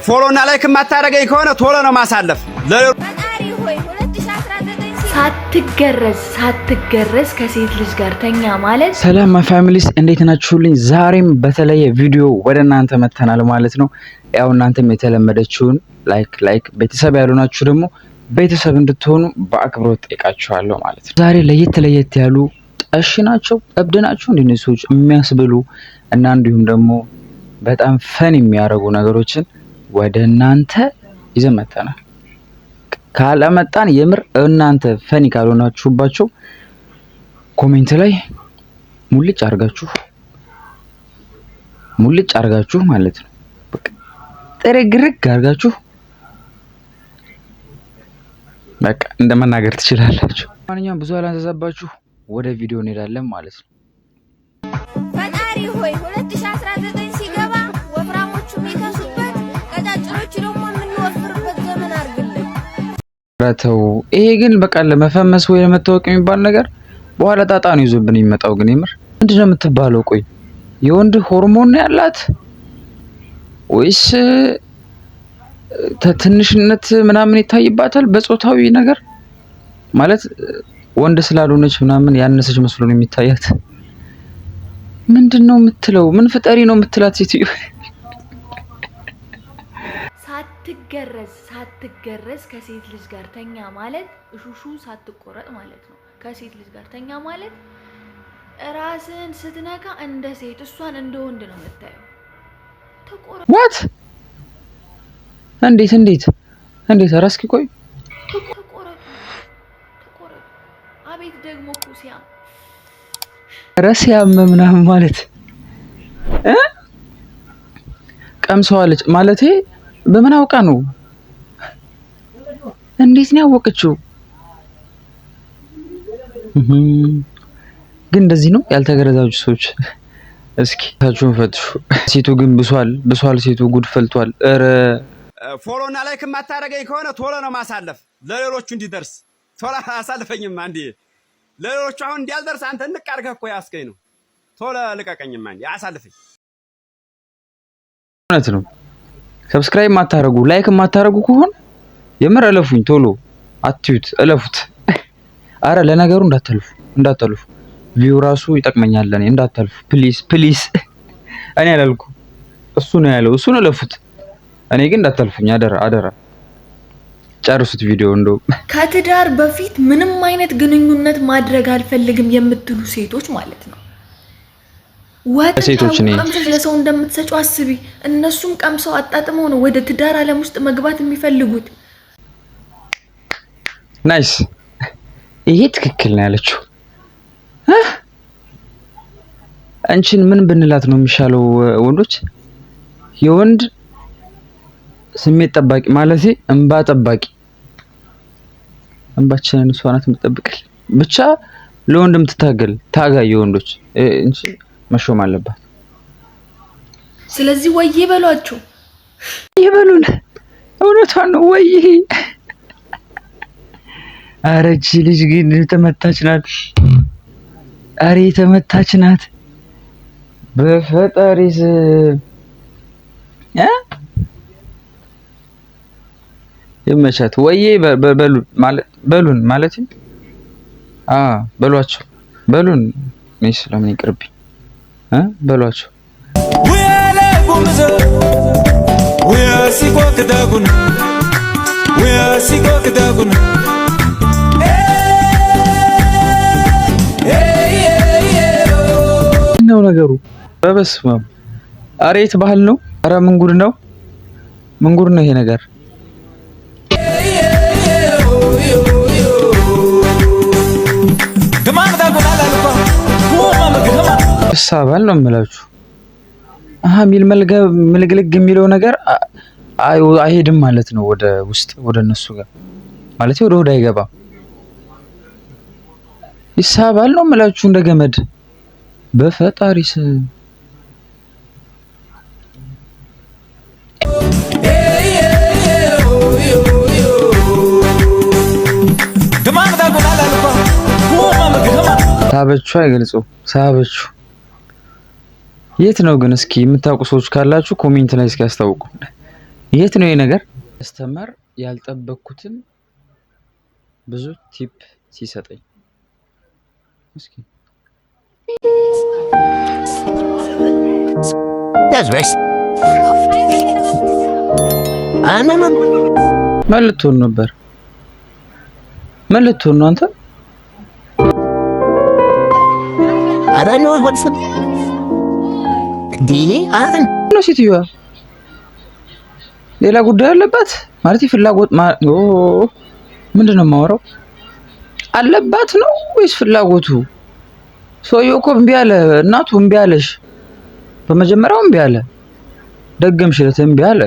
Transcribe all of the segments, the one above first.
ፎሎና ላይክ ማታረገኝ ከሆነ ቶሎ ነው ማሳለፍ። ፈጣሪ ሆይ 2019 ሳትገረዝ ከሴት ልጅ ጋር ተኛ ማለት። ሰላም ፋሚሊስ እንዴት ናችሁልኝ? ዛሬም በተለየ ቪዲዮ ወደ እናንተ መተናል ማለት ነው። ያው እናንተም የተለመደችውን ላይክ ቤተሰብ ያሉናችሁ ደግሞ ቤተሰብ እንድትሆኑ በአክብሮት ጠይቃችኋለሁ ማለት ነው። ዛሬ ለየት ያሉ ጠሽ ናቸው እብድ ናቸው እንደነሱ ሰዎች የሚያስብሉ እና እንዲሁም ደግሞ በጣም ፈን የሚያደርጉ ነገሮችን ወደ እናንተ ይዘን መተናል። ካላመጣን የምር እናንተ ፈኒ ካልሆናችሁባቸው ኮሜንት ላይ ሙልጭ አርጋችሁ ማለት ነው። በቃ ጥርግርግ አርጋችሁ በቃ እንደመናገር ትችላላችሁ። ማንኛውም ብዙ አላንሳባችሁ ወደ ቪዲዮ እንሄዳለን ማለት ነው። ፈጣሪ ሆይ 2019 ሲገባ ወፍራሞቹ የሚከሱበት ቀጫጭኖቹ ደግሞ የምንወፍርበት ዘመን አድርግልን። ረተው ይሄ ግን በቃ ለመፈመስ ወይ ለመታወቅ የሚባል ነገር በኋላ ጣጣ ነው ይዞብን የሚመጣው። ግን የምር ምንድነው የምትባለው? ቆይ የወንድ ሆርሞን ያላት ወይስ ትንሽነት ምናምን ይታይባታል? በጾታዊ ነገር ማለት ወንድ ስላልሆነች ምናምን ያነሰች መስሎ ነው የሚታያት። ምንድነው የምትለው? ምን ፍጠሪ ነው የምትላት ሴትዮ? ሳትገረዝ ከሴት ልጅ ጋር ተኛ ማለት እሹሹ ሳትቆረጥ ማለት ነው። ከሴት ልጅ ጋር ተኛ ማለት ራስን ስትነካ እንደ ሴት እሷን እንደ ወንድ ነው የምታየው። ዋት እንዴት ኧረ እስኪ ቆይ ተቆረጡ። አቤት ደግሞ ኩሲያም ረሲያም ምናምን ማለት ቀምሰዋለች ማለቴ በምን አውቃ ነው? እንዴት ነው ያወቀችው? ግን እንደዚህ ነው ያልተገረዛችሁ ሰዎች እስኪ ታችሁን ፈትሹ። ሴቱ ግን ብሷል። ሴቱ ጉድ ፈልቷል። ኧረ ፎሎና ላይክ ማታረገኝ ከሆነ ቶሎ ነው ማሳለፍ። ለሌሎቹ እንዲደርስ ቶሎ አሳልፈኝማ እንዴ! ለሌሎቹ አሁን እንዲያልደርስ አንተ እንቅ አድርገህ እኮ ያስከኝ ነው። ቶሎ ልቀቀኝማ እንዴ! አሳልፈኝ። እውነት ነው። ሰብስክራይብ ማታረጉ ላይክ ማታረጉ ከሆነ የምር እለፉኝ። ቶሎ አትዩት፣ እለፉት። አረ ለነገሩ እንዳታልፉ ቪው ራሱ ይጠቅመኛል ለኔ። እንዳታልፉ ፕሊዝ። እኔ አላልኩ እሱ ነው ያለው። እሱን እለፉት። እኔ ግን እንዳታልፉኝ አደራ። ጨርሱት ቪዲዮ። እንደው ከትዳር በፊት ምንም አይነት ግንኙነት ማድረግ አልፈልግም የምትሉ ሴቶች ማለት ነው። ሴቶች ነኝ ቀምሰሽ ለሰው እንደምትሰጪው አስቢ። እነሱም ቀምሰው አጣጥመው ነው ወደ ትዳር ዓለም ውስጥ መግባት የሚፈልጉት። ናይስ። ይሄ ትክክል ነው ያለችው። አንቺን ምን ብንላት ነው የሚሻለው? ወንዶች የወንድ ስሜት ጠባቂ ማለት እንባ ጠባቂ፣ እንባችንን እሷ ናት የምትጠብቅል። ብቻ ለወንድም ትታገል ታጋይ የወንዶች እንጂ መሾም አለባት። ስለዚህ ወይ በሏቸው ይበሉን። እውነቷን ነው ወይ? ኧረ እቺ ልጅ ግን ተመታች ናት። በፈጣሪስ ይመቻት። ወይ በሉን ማለት በሏቸው ሚስ ለምን ይቅርብኝ በሏቸው። ነው ነገሩ በበስመ አብ። ኧረ የት ባህል ነው? ኧረ ምን ጉድ ነው ይሄ ነገር? ሳባል ነው የምላችሁ። ሚል መልግልግ የሚለው ነገር አይሄድም ማለት ነው ወደ ውስጥ ወደ እነሱ ጋር ማለት ወደ ሆድ አይገባም። ይሳባል ነው የምላችሁ እንደ ገመድ በፈጣሪስ። ሳበቹ አይገልጹ ሳበቹ የት ነው ግን? እስኪ የምታውቁ ሰዎች ካላችሁ ኮሜንት ላይ እስኪ አስታውቁ። የት ነው ይሄ ነገር? ከስተመር ያልጠበቅኩትን ብዙ ቲፕ ሲሰጠኝ እስኪ ምን ልትሆን ነበር? ምን ልትሆን ነው አንተ? ነው ሴትዮዋ ሌላ ጉዳይ አለባት ማለት ፍላጎት ምንድን ነው የማወራው? አለባት ነው ወይስ ፍላጎቱ? ሰውዬው እኮ እምቢ አለ። እናቱ እምቢ አለሽ። በመጀመሪያው እምቢ አለ፣ ደገምሽለት እምቢ አለ።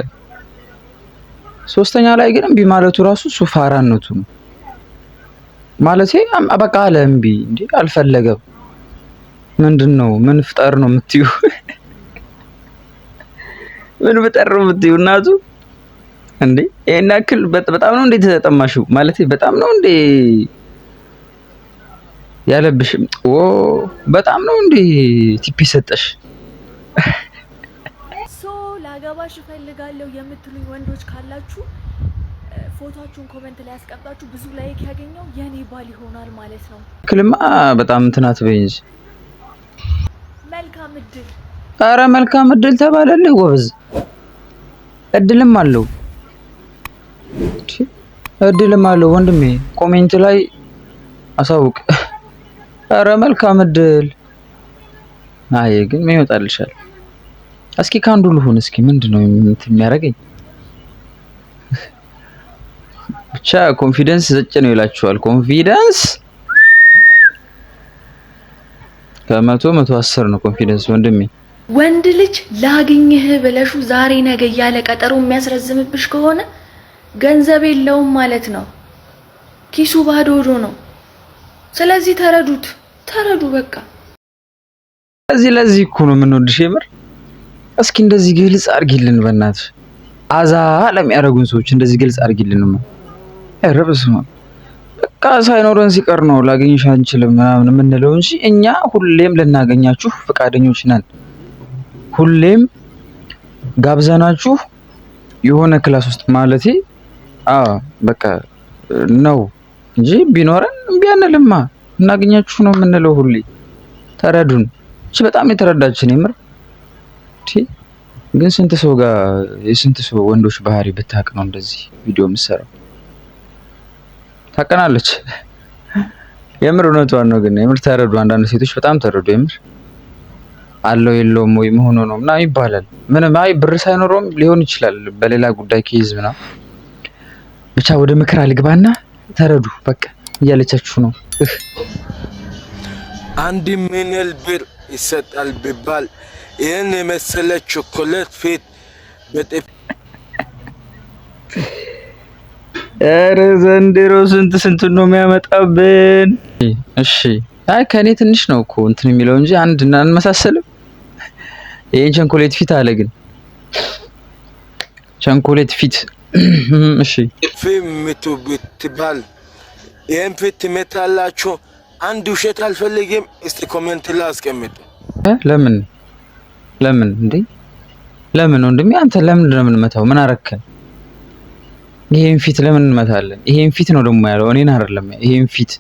ሶስተኛ ላይ ግን እምቢ ማለቱ ራሱ ሱፋራነቱ ነው ማለቴ። በቃ አለ እምቢ። እንዴ አልፈለገም። ምንድን ነው ምን ፍጠር ነው የምትዩ? ምን ፍጠር ነው የምትዩ? እናቱ እንዴ ይሄን ያክል በጣም ነው እንዴ ተጠማሽው? ማለቴ በጣም ነው እንዴ ያለብሽም? በጣም ነው እንዴ ቲፒ ሰጠሽ? ላገባሽ እፈልጋለሁ የምትሉኝ ወንዶች ካላችሁ ፎቶአችሁን ኮሜንት ላይ ያስቀምጣችሁ። ብዙ ላይክ ያገኘው የኔ ባል ይሆናል ማለት ነው። ክልማ በጣም እንትን አትበይ እንጂ። መልካም እድል። አረ መልካም እድል ተባለልህ ጎበዝ። እድልም አለው እድልም አለው ወንድሜ። ኮሜንት ላይ አሳውቅ። አረ መልካም እድል። አይ ግን ምን ይወጣልሻል? እስኪ ካንዱ ልሁን። እስኪ ምንድነው የሚያደርገኝ? ብቻ ኮንፊደንስ ዘጭ ነው ይላችኋል። ኮንፊደንስ ከመቶ 110 ነው ኮንፊደንስ ወንድሜ። ወንድ ልጅ ላግኝህ ብለሹ ዛሬ ነገ እያለ ቀጠሮ የሚያስረዝምብሽ ከሆነ ገንዘብ የለውም ማለት ነው። ኪሱ ባዶ ነው። ስለዚህ ተረዱ በቃ። ለዚህ እኮ ነው የምንወድሽ የምር። እስኪ እንደዚህ ግልጽ አድርጊልን በእናትሽ። አዛ ለሚያደርጉን ሰዎች እንደዚህ ግልጽ አድርጊልን። ረብስማ በቃ ሳይኖረን ሲቀር ነው ላገኝሽ አንችልም ምናምን የምንለው እንጂ እኛ ሁሌም ልናገኛችሁ ፈቃደኞች ነን። ሁሌም ጋብዘናችሁ የሆነ ክላስ ውስጥ ማለቴ በቃ ነው እንጂ ቢኖረን እምቢ አንልማ። እናገኛችሁ ነው የምንለው ሁሌ። ተረዱን። እሺ በጣም የተረዳችን የምር። ግን ስንት ሰው ጋር የስንት ሰው ወንዶች ባህሪ ብታቅ ነው እንደዚህ ቪዲዮ የምትሰራው? ታቀናለች የምር። እውነቷን ነው ግን የምር ተረዱ። አንዳንድ ሴቶች በጣም ተረዱ የምር። አለው የለውም ወይ መሆኑ ነው ምናምን ይባላል። ምንም ብር ሳይኖረውም ሊሆን ይችላል በሌላ ጉዳይ ኬዝ ምናምን። ብቻ ወደ ምክር አልግባና ተረዱ በቃ እያለቻችሁ ነው። አንድ ሚሊዮን ብር ይሰጣል ቢባል ይህን የመሰለ ቾኮሌት ፊት በጥፍ ኧረ ዘንድሮ ስንት ነው የሚያመጣብን? እሺ ከኔ ትንሽ ነው እኮ እንትን የሚለው እንጂ አንድ እና አንመሳሰልም። ይሄን ቸኮሌት ፊት አለ ግን ቸኮሌት ፊት እሺ ፊት ብትባል ይህን ፊት ትመታላችሁ። አንድ ውሸት አልፈልግም። እስቲ ኮሜንት ላይ አስቀምጡ። ለምን እንዴ? ለምን ወንድሜ አንተ ለምን ነው የምንመታው? ምን አረከን? ይሄን ፊት ለምን እንመታለን? ይሄን ፊት ነው ደግሞ ያለው እኔን አይደለም። ይሄን ፊት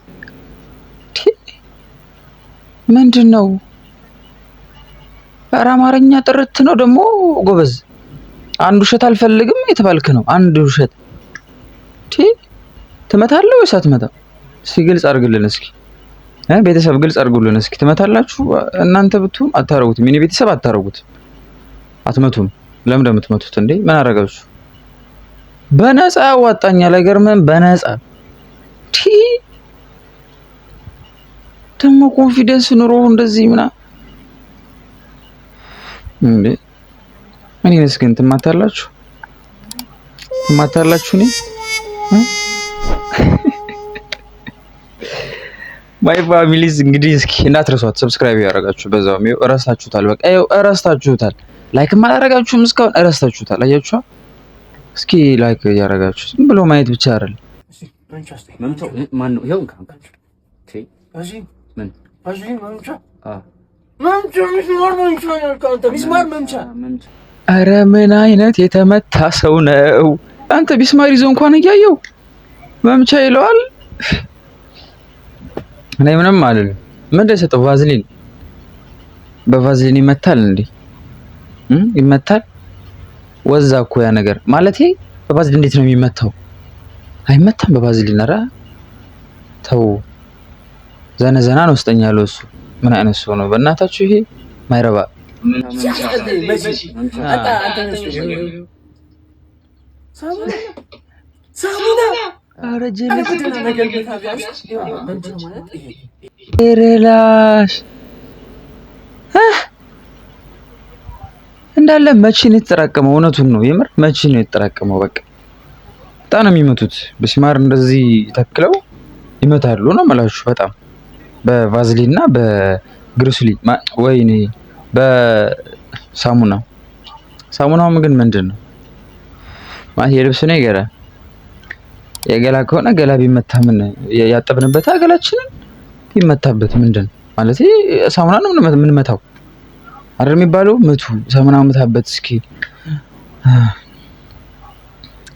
ምንድነው? ኧረ አማርኛ ጥርት ነው ደግሞ ጎበዝ። አንድ ውሸት አልፈልግም የተባልክ ነው። አንድ ውሸት ትመታለህ ወይስ አትመታም? እስኪ ግልጽ አድርግልን እስኪ። ቤተሰብ ግልጽ አድርጉልን እስኪ። ትመታላችሁ? እናንተ ብትሆን አታረጉትም። የኔ ቤተሰብ አታረጉትም፣ አትመቱም። ለምን እንደምትመቱት እንዴ? ምን አረጋችሁ? በነፃ ያዋጣኛል። አይገርምም? በነፃ ደግሞ ኮንፊደንስ ኑሮ እንደዚህ ምናምን እንዴ? እኔንስ ግን ትማታላችሁ እኔ ማይ ፋሚሊስ እንግዲህ እስኪ እንዳትረሷት ሰብስክራይብ ያደርጋችሁ። በዛው እረስታችሁታል። በቃ እረስታችሁታል። ላይክ ማላረጋችሁም እስካሁን እረስታችሁታል። አያችሁ? እስኪ ላይክ ያደርጋችሁ። ዝም ብሎ ማየት ብቻ አይደለም። መምቻው ማን ነው? ይሄው እንካ ሚስማር መምቻ ኧረ ምን አይነት የተመታ ሰው ነው አንተ! ቢስማር ይዞ እንኳን እያየው መምቻ ይለዋል። እኔ ምንም አልልም። ምን እንደሰጠው ቫዝሊን፣ በቫዝሊን ይመታል እንዴ? ይመታል? ወዛ እኮ ያ ነገር ማለቴ። በቫዝሊን እንዴት ነው የሚመታው? አይመታም በቫዝሊን። ኧረ ተው፣ ዘነዘና ነው ውስጠኛ ያለው እሱ። ምን አይነት ሰው ነው በእናታችሁ ይሄ ማይረባ። ሬላሽ እንዳለ መቼ ነው የተጠራቀመው? እውነቱን ነው የምር መቼ ነው የተጠራቀመው? በቃ በጣም ነው የሚመቱት። በሲማር እንደዚህ ተክለው ይመታሉ ነው የምላችሁ። በጣም በቫዝሊንና በግሪስሊ ወይኔ በሳሙና። ሳሙናውም ግን ምንድን ነው ማለት የልብስ ነው የገላ የገላ ከሆነ ገላ ቢመታ ምን ያጠብንበት ገላችንን ቢመታበት ምንድን ማለት ሳሙና ነው ምን መታው አይደል የሚባለው? ምቱ ሳሙና መታበት እስኪ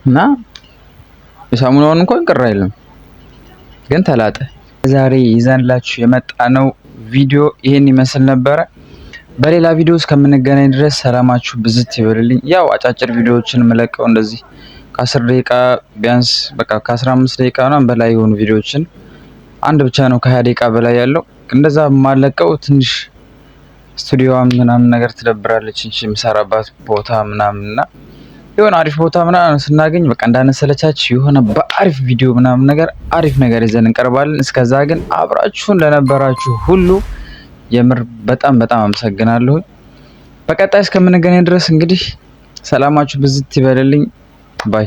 እና የሳሙናውን እንኳን ቅር አይልም ግን ተላጠ። ዛሬ ይዘንላችሁ የመጣነው ቪዲዮ ይሄን ይመስል ነበረ። በሌላ ቪዲዮ እስከምንገናኝ ድረስ ሰላማችሁ ብዝት ይበልልኝ። ያው አጫጭር ቪዲዮዎችን መለቀው እንደዚህ ከ10 ደቂቃ ቢያንስ በቃ ከ15 ደቂቃ ምናምን በላይ የሆኑ ቪዲዮዎችን አንድ ብቻ ነው ከ20 ደቂቃ በላይ ያለው እንደዛ ማለቀው። ትንሽ ስቱዲዮዋም ምናምን ነገር ትደብራለች እንጂ የምሰራባት ቦታ ምናምንና የሆነ አሪፍ ቦታ ምናምን ስናገኝ በቃ እንዳነሰለቻችሁ የሆነ በአሪፍ ቪዲዮ ምናምን ነገር አሪፍ ነገር ይዘን እንቀርባለን። እስከዛ ግን አብራችሁን ለነበራችሁ ሁሉ የምር በጣም በጣም አመሰግናለሁ። በቀጣይ እስከምንገናኝ ድረስ እንግዲህ ሰላማችሁ ብዝት ይበልልኝ ባይ